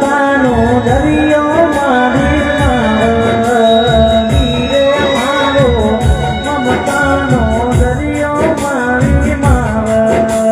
મમતાનો દરિયો મારી માવડી રે મારો મમતાનો દરિયો મારી માવડી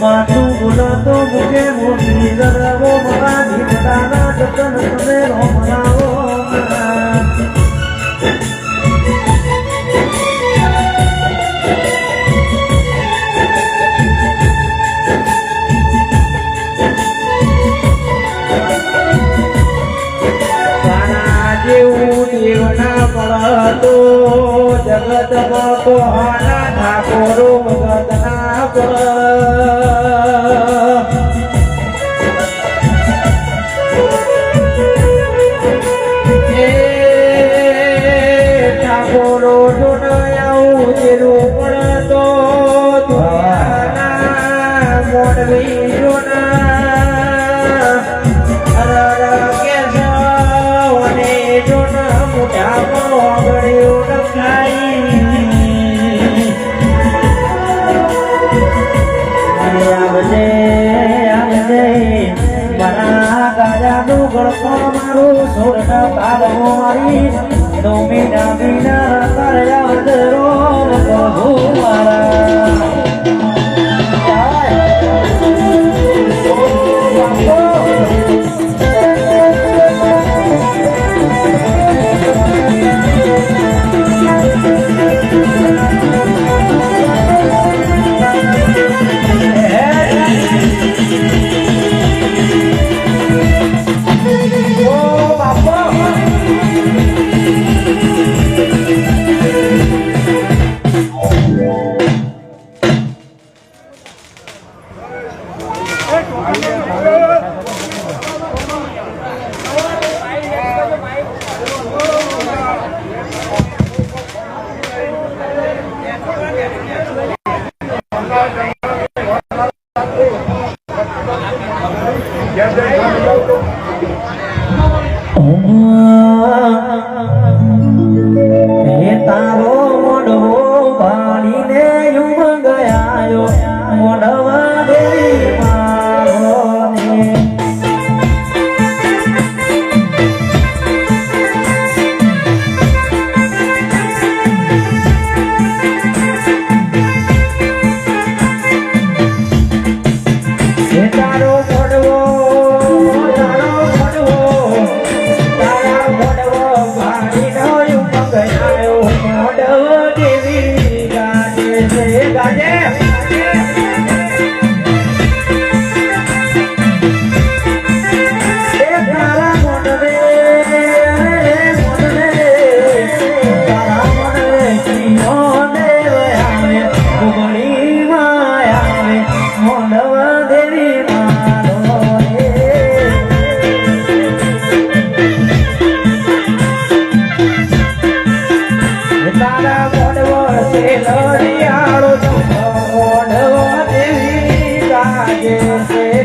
માથું બોલાતો મુકે મોટી દરવો મારી બધાના જતન તમે રોમરાવો મળતો જગતમાં કોહાના ઠાકોરો ભગતના ઠાકોરો જોડાયું જેરું પડતો મોડવી જોના મારું સોરના તારો મારી નો મીના મીના તારા દરો પ્રભુ મારા તારો મોઢો પાણીને યુમ ગયાયો મોઢવા દેવી મારો તારો મોઢવો તારા મોઢવો પાણીનો યુમ ગયાયો મોઢવા દેવી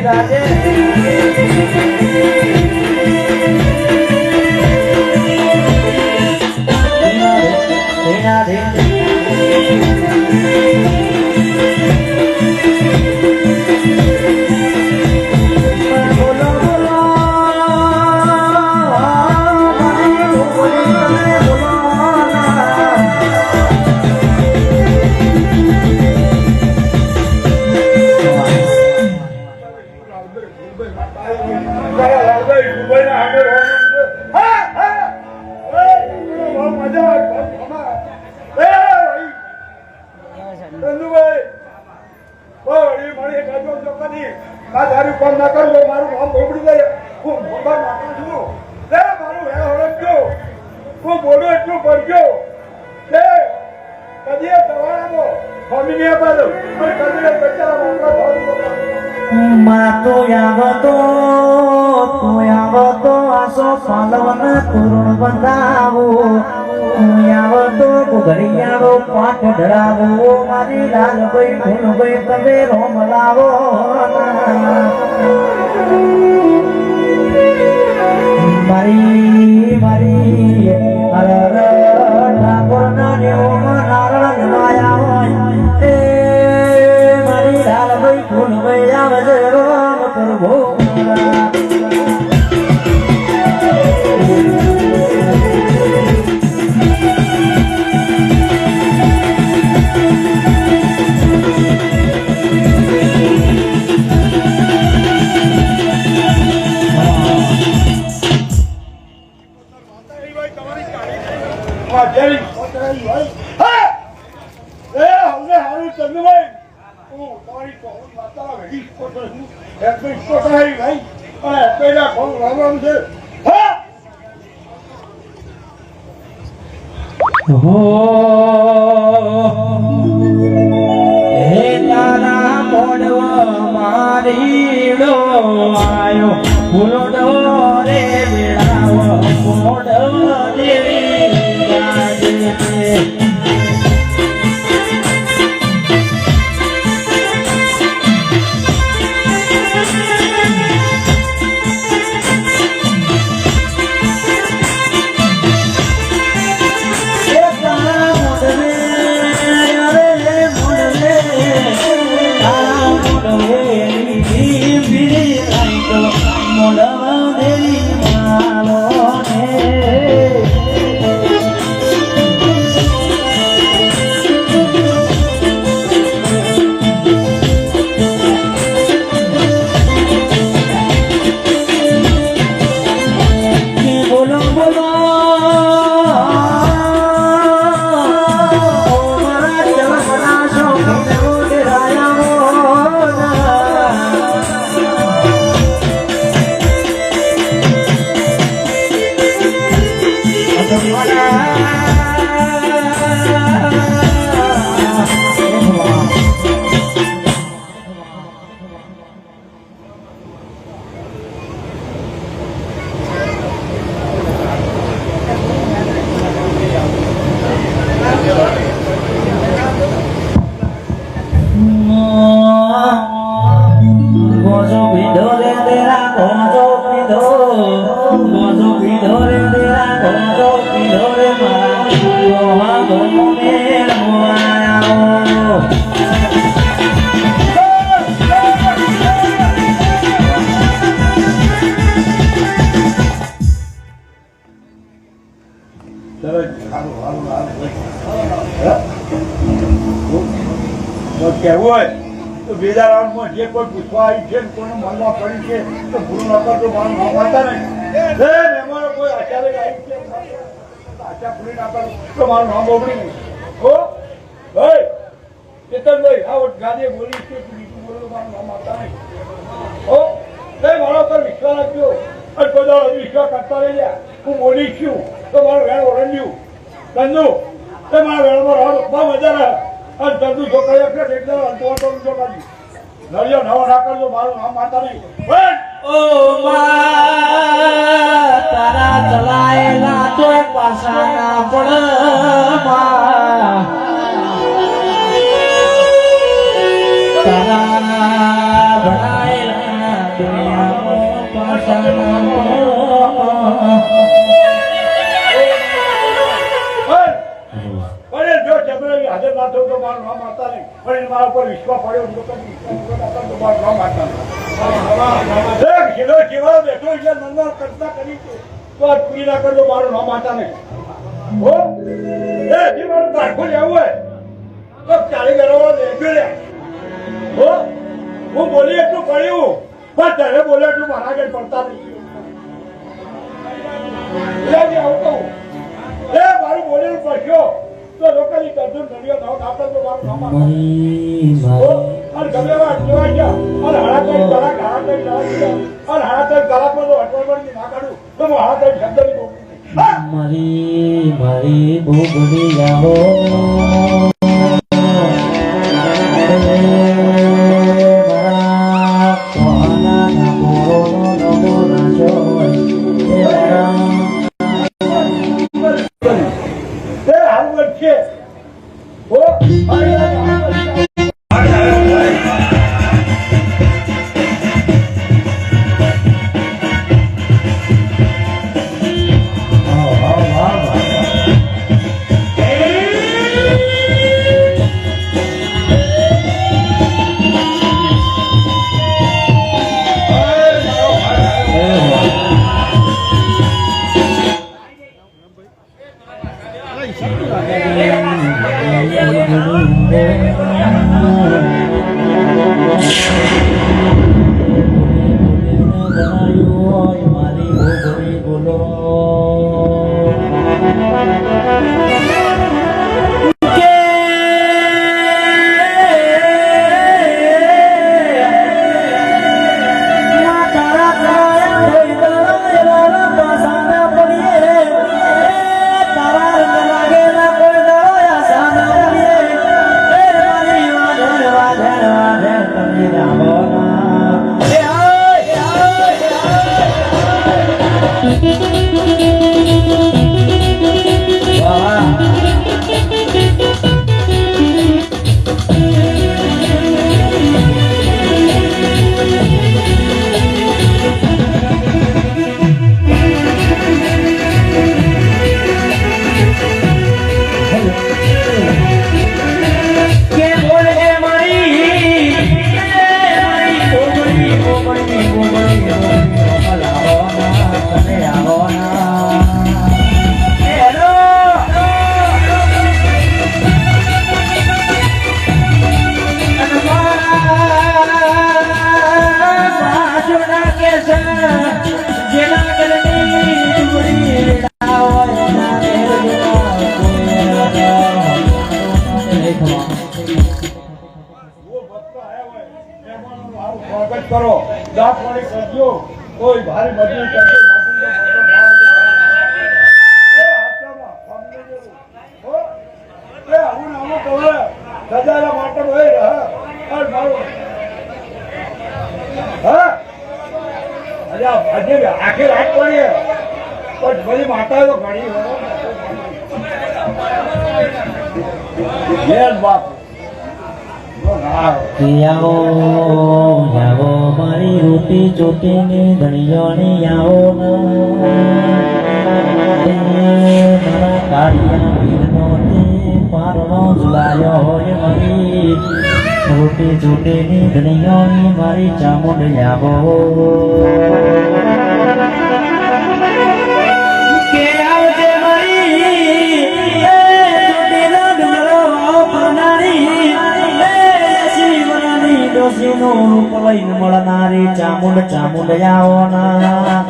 રાધે રાધે આસો પાલવના તોરણ બંધાવો આવતો ઘડિયાળો પાઠ ધરાવો મારી લાલભાઈ ફૂલભાઈ તમે રોમ લાવો મારી મારી હર ઠાકોર ના દેવમાં નારાયણ માયા હોય એ મારી લાલભાઈ ફૂલભાઈ આવજે રોમ પ્રભુ કહેવું હોય તો બીજા રાઉન્ડમાં જે કોઈ પૂછવા આવી છે કોઈને મનમાં પડી છે તો ભૂલ ન કરતો મારું નામ માનતા નહીં મહેમાનો કોઈ અચાનક આવી છે આશા પૂરી ના કરું તો મારું નામ બોબડી નહીં હો ભાઈ ચેતનભાઈ આ ગાદીએ બોલી છે બીજું બોલો મારું નામ માનતા નહીં હો મારા પર વિશ્વાસ રાખ્યો અને બધા વિશ્વાસ કરતા રહી ગયા હું બોલી છું તો મારું વેણ ઓળંડ્યું ધંધુ તે મારા વેણમાં રહો બહુ મજા રહે અને ધંધુ છોકરા એટલે અંતવાતો છોકરાજી નળિયો નવો ના કરજો મારું નામ માનતા નહીં ઓ તારા ચલાયેલા તો પાછા ના પડ તારા ભણાયેલા વિશ્વા પડ્યો લોકોની વિશ્વા તો મારું નામ માતા એક હીરો કેવા બેઠો એટલે નંબર કરતા કરી છે તો આ પૂરી ના કરજો મારું નામ માતા નહીં હો એ જે મારું બાળકો લેવું હોય તો ચાલી ગરવા લેજો લે હો હું બોલી એટલું પડ્યું પણ તને બોલે એટલું મારા આગળ પડતા નહીં આવતો એ મારું બોલેલું પડ્યો તો લોકોની કરજું ધર્યો નાવ આપણે તો મારું નામ અને ગમે વાત જોવા ગયા અને હાડાતરી કલાક અને હાડાતરી કલાકમાં તો અઠવાડિયાની ના કાઢું તો હું હાડાતરી શબ્દની બોલું મારી ભૂગડી જાઓ કરો દાંત વાળી કરજો કોઈ ભારે મજૂરી કરજો આખી રાત પડીએ પણ બધી માતા તો ઘણી બાપ આવો આવો મારી રૂટી ચોટીની ધણીઓની આવો મારા કાળિયા ભીડનો પારણો ઝુલાયો હોય મારી રૂટી ચોટીની ધણીઓની મારી ચામુંડ આવો કે આવજે મારી ચોટીના ડુંગરો પરનારી ડોસીનું રૂપ લઈને મળનારી ચામુંડ ચામુંડ આવો ના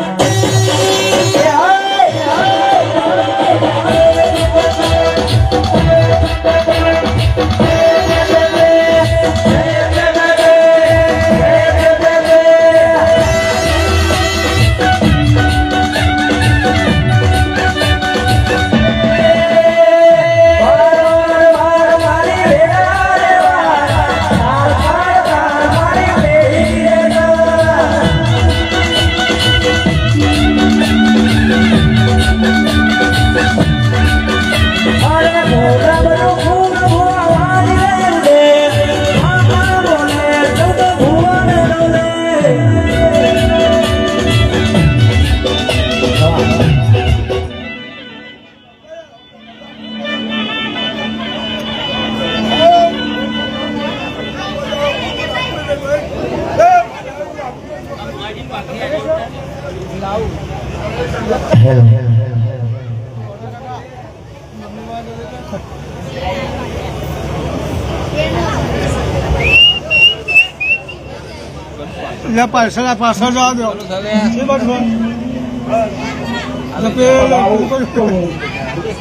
પાછળ જવા દો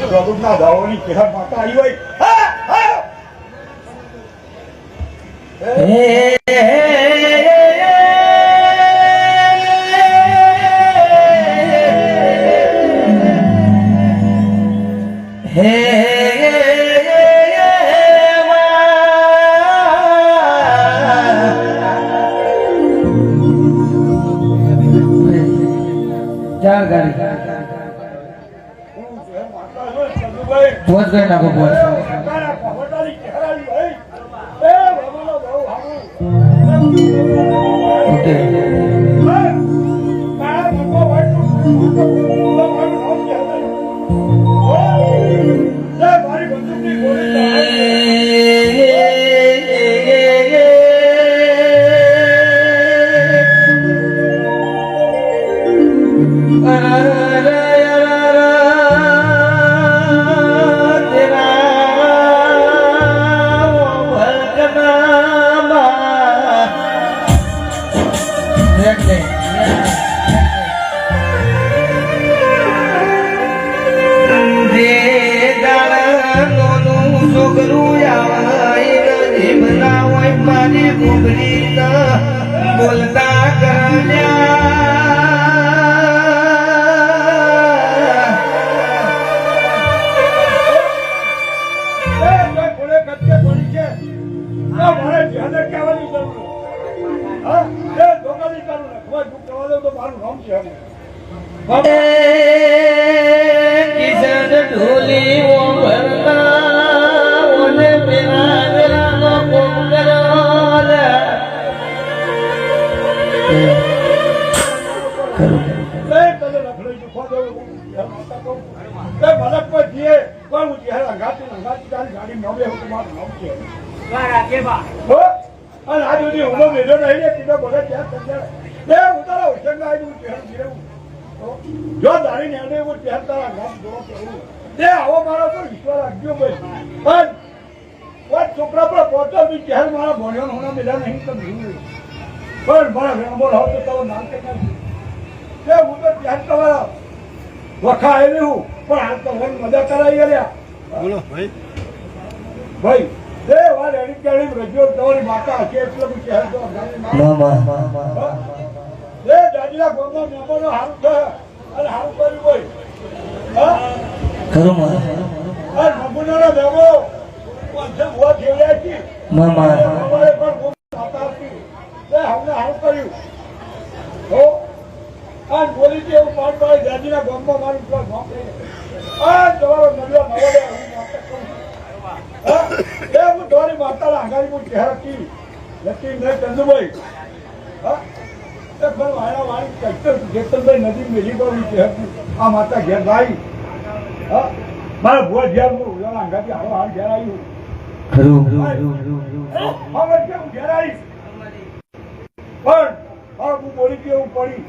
પ્રભુના ભાવોની કેહર માતા આવી હોય. હા, હા. ચાર ગાડી પહોંચ ગઈ નાખો પહોંચ ઓકે મારી બંદૂકની ગોળી બોલતા કિશન ઢોલી ઓ ભરતા ઓને પેલા વેલાનો જો દારી ને એવું ત્યાં તારા ગામ જોવા કેવું તે આવો મારો તો વિશ્વાસ રાખજો ભાઈ પણ કોઈ છોકરા પર પહોંચો બી ત્યાં મારા ભણ્યો હોના મેળા નહીં તો ભૂલ પણ મારા વેણબોલ હોવ તો તારું નામ કે તે હું તો ત્યાં તમારા વખા આવી હું પણ હાલ તો મને મજા કરાવી ગયા બોલો ભાઈ ભાઈ તે વાર એની કેળી રજ્યો તમારી માતા હશે એટલે હું ત્યાં તો એ દાદીના ગોમમાં મહેમાનો હારું થયા અને હારું કર્યું હોય હા ખરું નમૂનાના મહેમાનો પાંચસો ભૂવા ખેડ્યા છે મામા અમારે પણ ખૂબ માતા હતી તે અમને હારું કર્યું હો આ બોલી છે એવું પાડ પાડી દાદીના ગોમમાં મારું પ્લસ નોક આ તમારો નલ્લો નવડે હું નાટક કરું હા એ હું તમારી માતાના આંગાળી હું ચહેરા કી લકી નહીં ચંદુભાઈ હા આ માતા ઘેર ભાઈ મારા ભુવા ઘેર હું અંગાથી હારો હાર ઘેર આવ્યું ઘેર આવી પણ હું બોલી કેવું પડી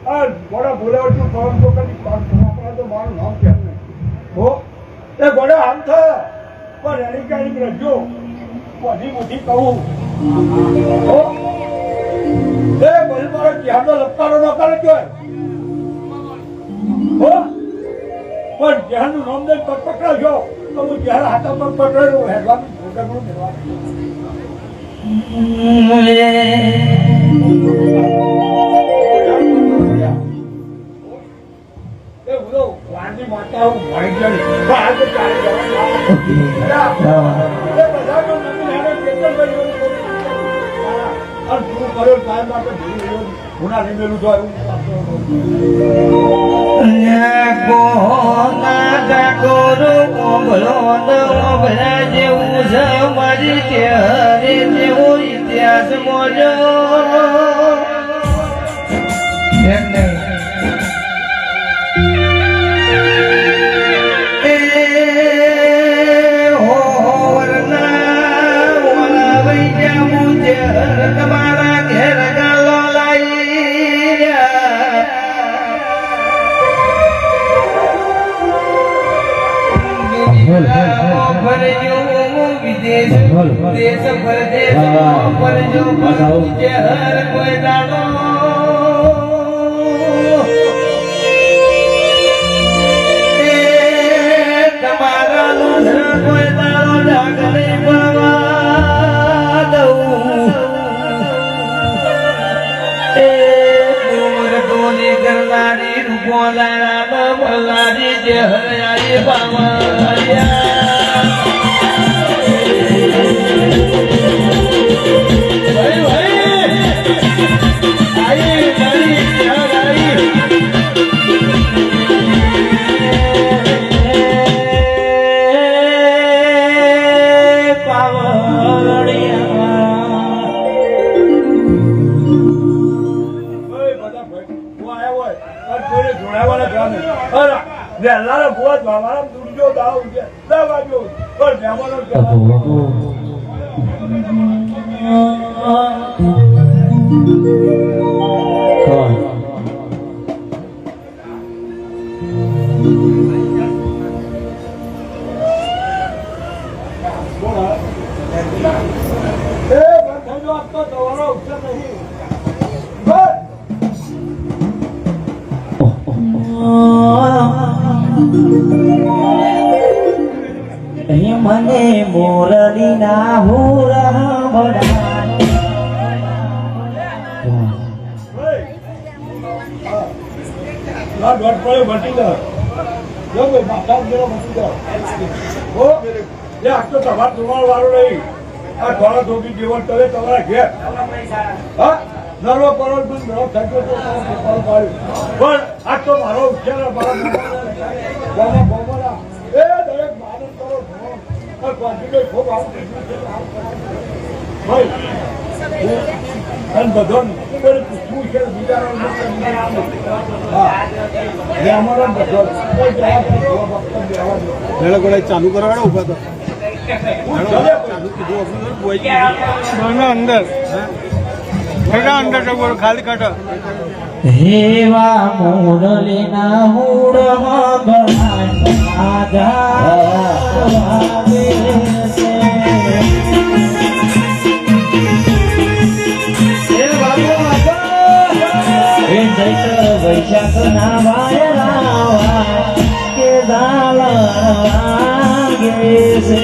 આ ગોડા બોલાવ છું પવન તો કદી તો મારું નામ કેમ નહીં હો એ ગોડા આમ થયા પણ એની કાંઈ રજો બધી મોટી કહું હો એ બધી મારો જ્ઞાનનો લપકારો ન કરે કહેવાય હો પણ જ્ઞાનનું નામ દઈને પગ પકડાશો તો હું જ્યારે હાથા પગ પકડાયું હેડવાનું ભોગવવાનું એ બોલો વાંધી માતા હું ભણી ગઈ પણ આ તો ચાલી ઇતિહાસ મોજો તમારા ઘેર ગાલો લાઈ દેશ પરદેશ પરજો જે હર કોઈ દાડો તમારા કોઈ દાડો જાગરે પડવા દઉં મોરટોની કરનારી રૂપોલાના બલારી જે હરિયાળી બાવા વહેલા ભોજ મારા દુર્જો દાવ છે દવાજો પણ મહેમાનો મને મોરલી ના હુરા વાળો નહીં આ થોડા ધોબી જીવન કરે તમારા ઘેર હા નરવો કરોડ પણ આ તો મારો ઉછેર મારા એ દરેક માનવ કરો ક્વોન્ટિટી ખૂબ અને બધો પૂછવું છે બીજા ચાલુ કરવાના ઉભા તો અંદર અંદર ખાલી કાઢો હેવા મોરલી ના હુડ વૈશાખ ના વાયરા કે વાગે છે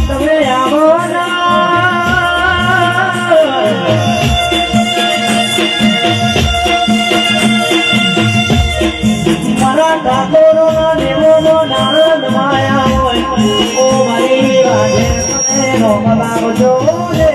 તમે આવો મારા ડાકોરો નેવો નાનંદ માયા હોય ઓ મારી વાગે તમે રોમલાવજો રે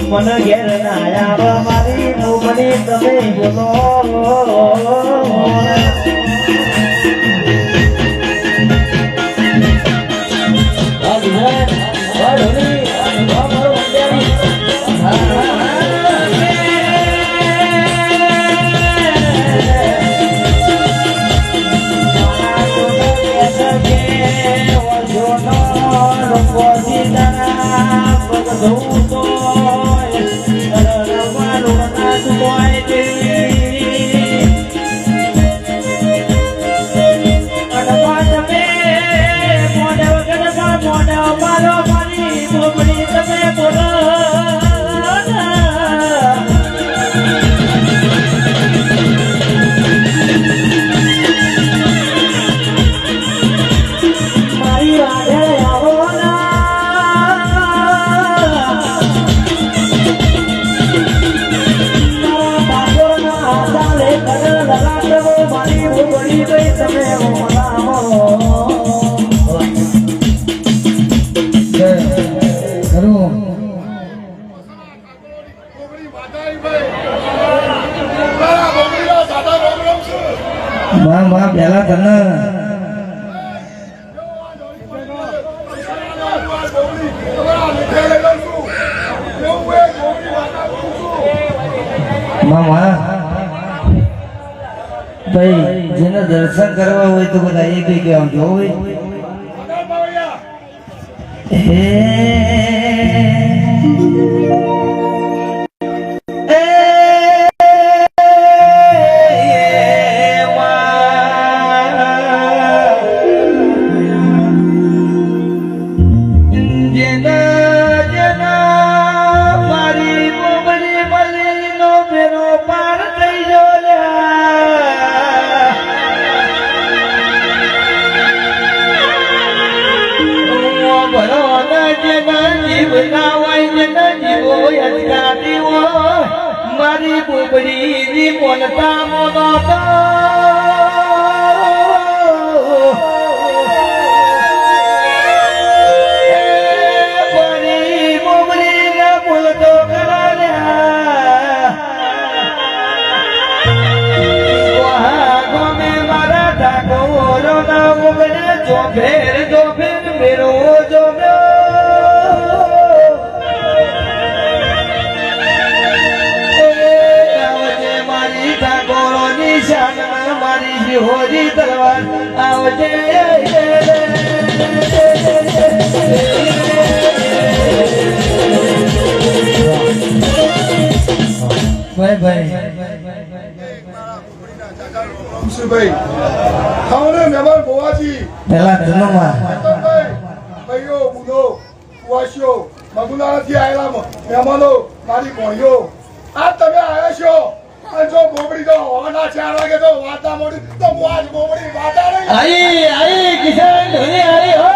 મન ઘેર ના મારી મોગની તમે બોલો માં પેલા તને મામા ભાઈ જેને દર્શન કરવા હોય તો બધા એક એક આવજો હોય મારી બુબડી મોનતા મોનતા મારી બુબડી ને બોલતો કરાલ્યા ગમે મારા ઠાકોરો ના ઉગડે જોફેર જોફેર મેરો જોફેર મારી હોરી તલવાર આવજે ભાઈ ભાઈ ખુશીભાઈ ખાવને મહેમાન ગોવાજી પેલા જન્મમાં ભાઈઓ બુધો કુવાસીઓ મધુનાથી આવેલા મહેમાનો મારી ભણીઓ આ તમે આવ્યા છો જો બોબડી તો હોના 4 વાગે તો વાતા મોડી તો આજ બોબડી વાતા નહીં આઈ કિશન ધોની આઈ હો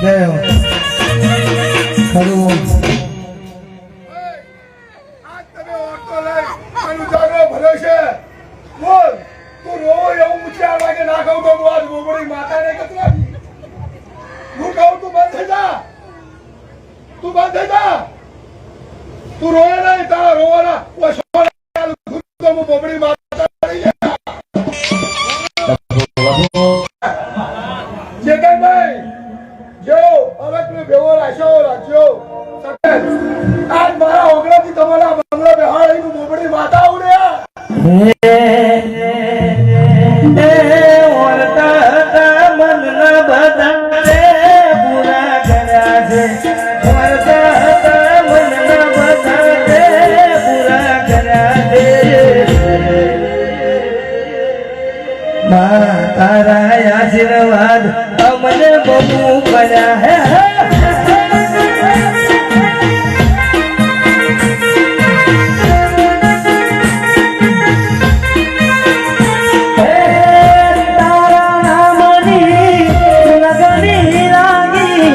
જય હો ખરું આજ તમે ઓટો લઈ આનું જાગરો ભર્યો છે બોલ તું રોવો એવું 4 વાગે ના ખાવ તો આજ બોબડી માતા ને કતરા હું કહું તું બંધ થઈ જા તું બંધ થઈ જા તું રોવે નહીં તારા રોવાના હું બોબડી માતા જે કઈ ભાઈ જો હવે તું ભેગો રાખ્યો આજ મારા ઓગળાથી તમારા બંગલા બેહાડી નું બોબડી માતા ઉડ્યા તારા આશીર્વાદ અમને બહુ કર્યા હે તારા નામની લગની લાગી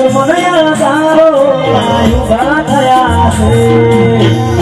મને તારો આયુબા થયા છે